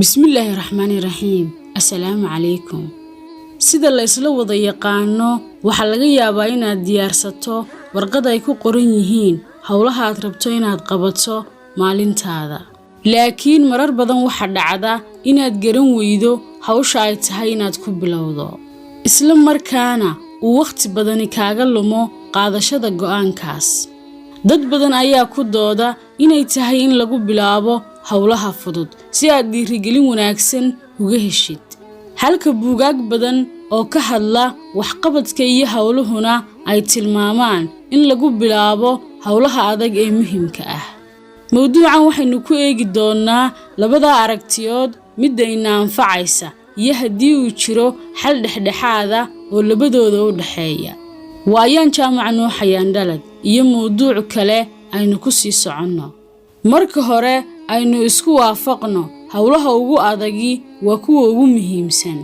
Bismillahirrahmanirrahiim. Assalaamu calaykum. Sida la isla wada yaqaano, waxa laga yaabaa inaad diyaarsato warqad ay ku qoran yihiin hawlaha aad rabto inaad qabato maalintaada. Laakiin marar badan waxa dhacda inaad garan weydo hawsha ay tahay inaad ku bilowdo. Isla markaana uu waqti badani kaaga lumo qaadashada go'aankaas. Dad badan ayaa ku dooda inay tahay in lagu bilaabo hawlaha fudud si aad dhiirigelin wanaagsan uga heshid. Halka buugaag badan oo ka hadla waxqabadka iyo hawluhuna ay tilmaamaan in lagu bilaabo hawlaha adag ee muhiimka ah. Mawduucan waxaynu ku eegi doonaa labada aragtiyood midda ina anfacaysa iyo haddii uu jiro xal dhexdhexaad ah oo labadooda u dhaxeeya. Waayaan jaamac Nuuxayaan Dhalad iyo mawduuc kale aynu ku sii soconno. Marka hore aynu isku waafaqno hawlaha ugu adagi waa kuwa ugu muhiimsan.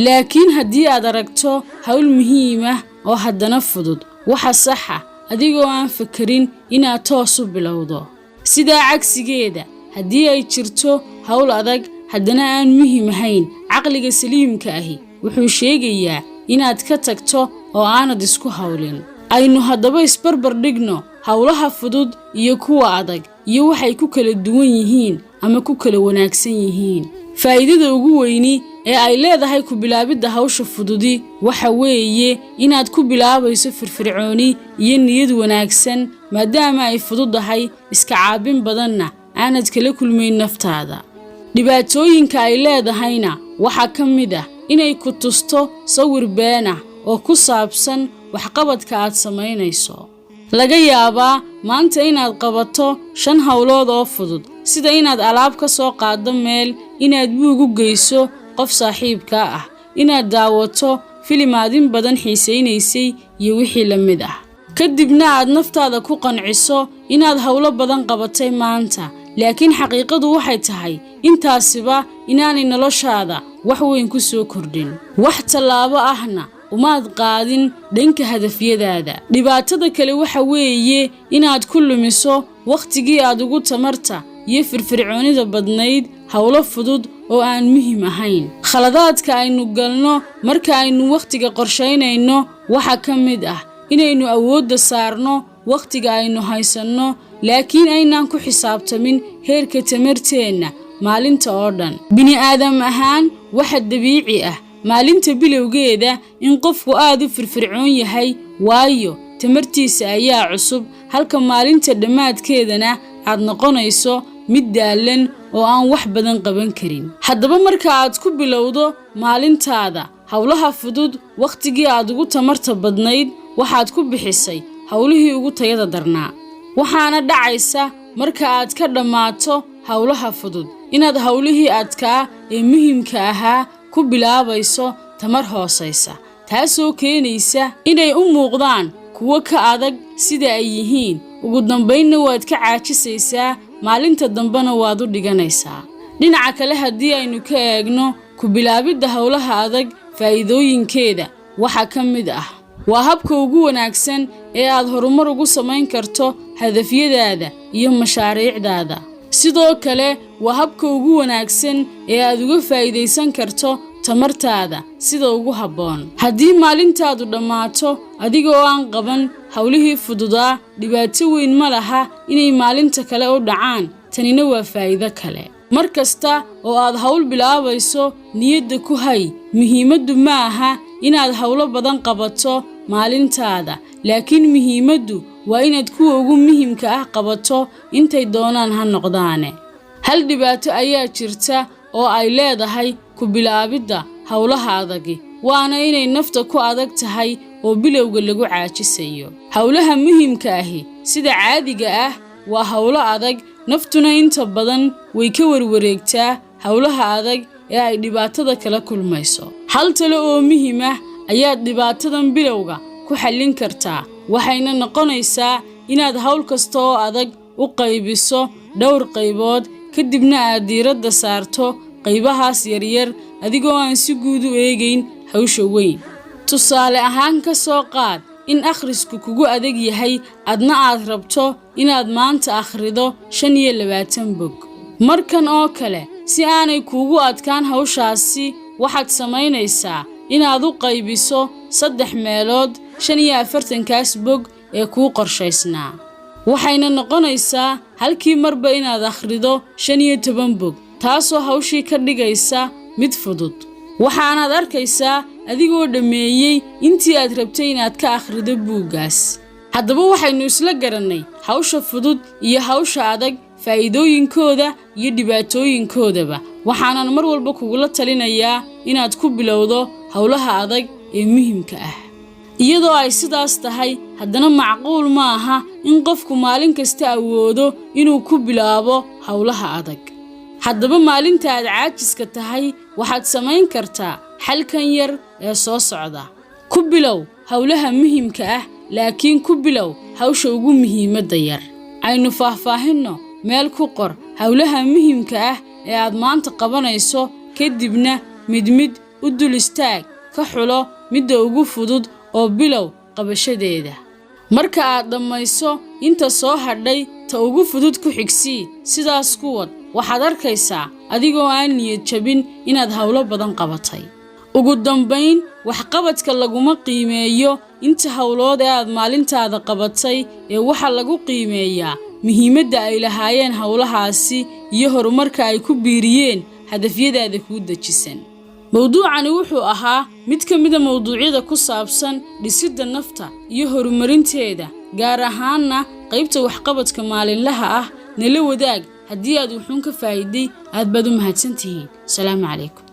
Laakiin haddii aad aragto hawl muhiim ah oo haddana fudud, waxa sax ah adigoo aan fakarin inaad toos u bilowdo. Sidaa cagsigeeda, haddii ay jirto hawl adag haddana aan muhiim ahayn, caqliga saliimka ahi wuxuu sheegayaa inaad ka tagto oo aanad isku hawlin. Aynu haddaba isbarbar dhigno hawlaha fudud iyo kuwa adag iyo waxay ku kala duwan yihiin ama ku kala wanaagsan yihiin. Faa'iidada ugu weyni ee ay leedahay ku bilaabidda hawsha fududi waxa weeye inaad ku bilaabayso firfircooni iyo niyad wanaagsan maadaama ay fududahay iska caabin badanna aanad kala kulmayn naftaada. Dhibaatooyinka ay leedahayna waxa ka mid ah inay ku tusto sawir been ah oo ku saabsan waxqabadka aad samaynayso. Laga yaabaa maanta inaad qabato 5 hawlood oo fudud sida inaad alaab ka soo qaado meel, inaad buug u geyso qof saaxiibka ah, inaad daawato filim aad in badan xiisaynaysay iyo wixii la mid ah. Kadibna aad naftaada ku qanciso inaad hawlo badan qabatay maanta, laakiin xaqiiqadu waxay tahay intaasiba inaanay noloshaada wax weyn ku soo kordhin. Wax tallaabo ahna umaad qaadin dhanka hadafyadaada. Dhibaatada kale waxa weeye inaad ku lumiso waqtigii aad ugu tamarta iyo firfircoonida badnayd hawlo fudud oo aan muhiim ahayn. Khaladaadka aynu galno marka aynu waqtiga qorsheynayno waxa ka mid ah inaynu awoodda saarno waqtiga aynu haysanno, laakiin aynaan ku xisaabtamin heerka tamarteena maalinta oo dhan. Bini aadam ahaan waxa dabiici ah maalinta bilowgeeda in qofku aad u firfircoon yahay, waayo tamartiisa ayaa cusub, halka maalinta dhammaadkeedana aad noqonayso mid daalan oo aan wax badan qaban karin. Haddaba marka aad ku bilowdo maalintaada hawlaha fudud waqtigii aad ugu tamarta badnayd, waxaad ku bixisay hawlihii ugu tayada darnaa. Waxaana dhacaysa marka aad ka dhammaato hawlaha fudud inaad hawlihii adkaa ee muhiimka ahaa ku bilaabayso tamar hoosaysa, taasoo keenaysa inay u muuqdaan kuwo ka adag sida ay yihiin. Ugu dambaynna waad ka caajisaysaa, maalinta dambena waad u dhiganaysaa. Dhinaca kale haddii aynu ka eegno ku bilaabidda hawlaha adag, faa'iidooyinkeeda waxa ka mid ah waa habka ugu wanaagsan ee aad horumar ugu samayn karto hadafyadaada iyo mashaariicdaada. Sidoo kale waa habka ugu wanaagsan ee aad uga faa'iideysan karto tamartaada sida ugu habboon. Haddii maalintaadu dhammaato adigoo aan qaban hawlihii fududaa, dhibaato weyn ma laha inay maalinta kale u dhacaan. Tanina waa faa'iido kale. Markasta oo aad hawl bilaabayso, niyadda ku hay muhiimaddu ma aha inaad hawlo badan qabato maalintaada, laakiin muhiimaddu waa inaad kuwa ugu muhiimka ah qabato intay doonaan ha noqdaane. Hal dhibaato ayaa jirta oo ay leedahay ku bilaabidda hawlaha adagi, waana inay nafta ku adag tahay oo bilowga lagu caajisayo. Hawlaha muhiimka ahi sida caadiga ah waa hawlo adag, naftuna inta badan way ka warwareegtaa hawlaha adag ee ay dhibaatada kala kulmayso. Hal talo oo muhiim ah ayaad dhibaatadan bilowga ku xallin kartaa, waxayna noqonaysaa inaad hawl kasta oo adag u qaybiso dhowr qaybood, kadibna aad diiradda saarto qaybahaas yaryar adigoo aan si guud u eegayn hawsha weyn. Tusaale ahaan ka soo qaad in akhrisku kugu adag yahay adna aad rabto inaad maanta akhrido 25 bog. Markan oo kale si aanay kuugu adkaan hawshaasi waxaad samaynaysaa inaad u qaybiso 3 meelood 45kaas bog ee kuu qorshaysnaa. waxayna noqonaysaa halkii marba inaad akhrido 15 bog, taasoo hawshii ka dhigaysa mid fudud. waxaanaad arkaysaa adigoo dhameeyey intii aad rabtay inaad ka akhrido buuggaas. haddaba waxaynu isla garannay hawsha fudud iyo hawsha adag, faa'iidooyinkooda iyo dhibaatooyinkoodaba. waxaanan mar walba kugula talinayaa inaad ku bilowdo hawlaha adag ee muhiimka ah. iyadoo ay sidaas tahay, haddana macquul ma aha in qofku maalin kasta awoodo inuu ku bilaabo hawlaha adag. haddaba maalinta aad caajiska tahay waxaad samayn kartaa xalkan yar ee soo socda. ku bilow hawlaha muhiimka ah, laakiin ku bilow hawsha ugu muhiimadda yar. aynu faahfaahinno meel ku qor hawlaha muhiimka ah ee aad maanta qabanayso, kadibna mid u dul istaag, ka xulo midda ugu fudud oo bilow qabashadeeda. marka aad dhammayso inta soo hadhay, ta ugu fudud ku xigsii. sidaas ku wad. waxaad arkaysaa adigoo aan niyad jabin inaad hawlo badan qabatay. ugu dambayn, waxqabadka laguma qiimeeyo inta hawlood ee aad maalintaada qabatay, ee waxa lagu qiimeeyaa muhiimadda ay lahaayeen hawlahaasi iyo horumarka ay ku biiriyeen hadafyadaada kuu dejisan. mawduucani wuxuu ahaa mid ka mid ah mawduucyada ku saabsan dhisidda nafta iyo horumarinteeda, gaar ahaanna qaybta waxqabadka maalinlaha ah. nala wadaag haddii aad wuxuun ka faa'iiday. aad baad u mahadsantihiin. salaamu calaykum.